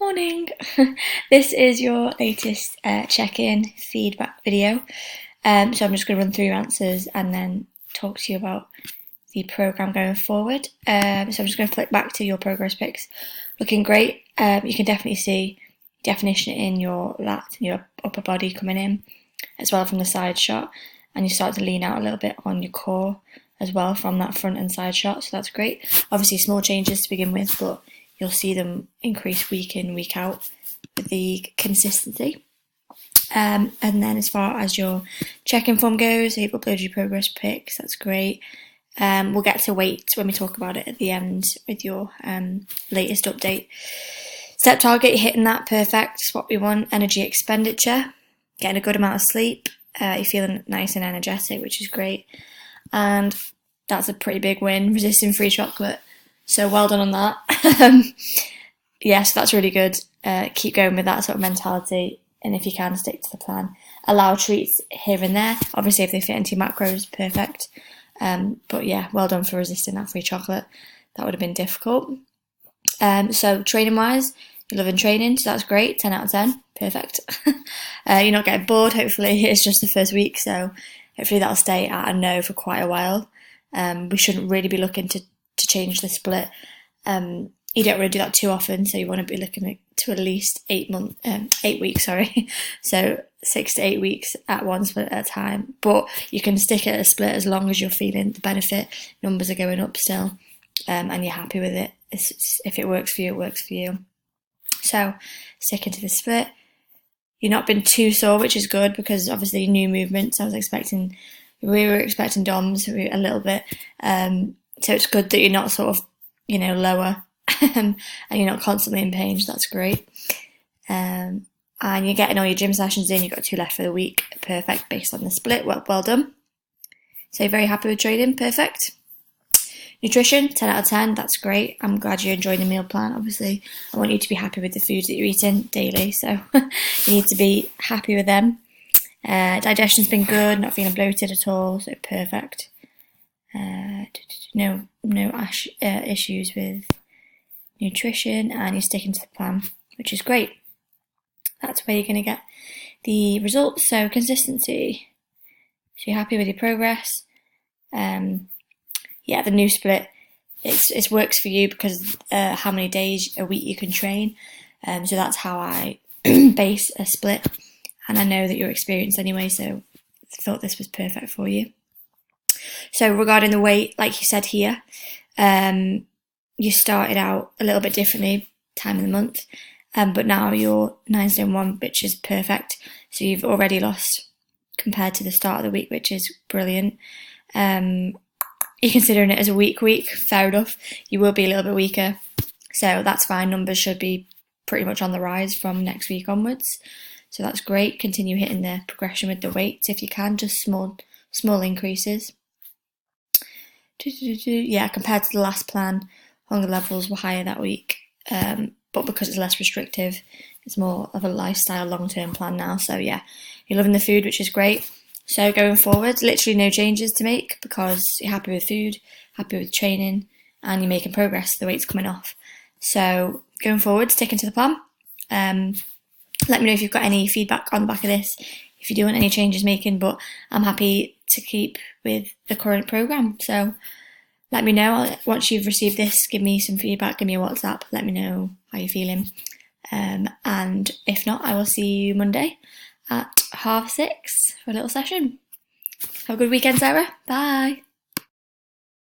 Morning! This is your latest check-in feedback video. So I'm just going to run through your answers and then talk to you about the programme going forward. So I'm just going to flick back to your progress pics. Looking great. You can definitely see definition in your lat and your upper body coming in, as well from the side shot. And you start to lean out a little bit on your core as well from that front and side shot. So that's great. Obviously small changes to begin with, but you'll see them increase week in, week out with the consistency. And then as far as your check-in form goes, you've uploaded your progress pics, that's great. We'll get to weight when we talk about it at the end with your latest update. Step target, you're hitting that, perfect. It's what we want. Energy expenditure, getting a good amount of sleep. You're feeling nice and energetic, which is great. And that's a pretty big win, resisting free chocolate. So well done on that. Yes, that's really good. Keep going with that sort of mentality, and if you can, stick to the plan. Allow treats here and there. Obviously, if they fit into your macros, perfect. But yeah, well done for resisting that free chocolate. That would have been difficult. So training-wise, you're loving training, so that's great. 10 out of 10, perfect. You're not getting bored. Hopefully, it's just the first week, so hopefully that'll stay at a no for quite a while. We shouldn't really be looking to change the split. You don't really do that too often, so you want to be looking to at least 8 weeks, sorry. So 6 to 8 weeks at one split at a time. But you can stick at a split as long as you're feeling the benefit, numbers are going up still, and you're happy with it. If it works for you, it works for you. So sticking to the split. You've not been too sore, which is good, because obviously new movements. We were expecting DOMs a little bit. So it's good that you're not sort of, lower and you're not constantly in pain, so that's great. And you're getting all your gym sessions in, you've got 2 left for the week, perfect, based on the split, well done. So you're very happy with training, perfect. Nutrition, 10 out of 10, that's great. I'm glad you're enjoying the meal plan. Obviously, I want you to be happy with the foods that you're eating daily, so you need to be happy with them. Digestion's been good, not feeling bloated at all, so perfect. No issues with nutrition, and you're sticking to the plan, which is great. That's where you're going to get the results. So consistency. So you're happy with your progress. The new split, it works for you because how many days a week you can train. So that's how I base a split, and I know that you're experienced anyway, so I thought this was perfect for you. So regarding the weight, like you said here, you started out a little bit differently, time of the month, but now you're 9 stone 1, which is perfect. So you've already lost compared to the start of the week, which is brilliant. You're considering it as a week, fair enough. You will be a little bit weaker, so that's fine. Numbers should be pretty much on the rise from next week onwards. So that's great. Continue hitting the progression with the weights if you can, just small increases. Yeah, compared to the last plan, hunger levels were higher that week, but because it's less restrictive, it's more of a lifestyle long-term plan now. So yeah, you're loving the food, which is great. So going forward, literally no changes to make because you're happy with food, happy with training, and you're making progress. The weight's coming off. So going forward, sticking to the plan. Let me know if you've got any feedback on the back of this, if you do want any changes making, but I'm happy to keep with the current programme. So let me know. Once you've received this, give me some feedback, give me a WhatsApp, let me know how you're feeling. And if not, I will see you Monday at 6:30 for a little session. Have a good weekend, Sarah. Bye.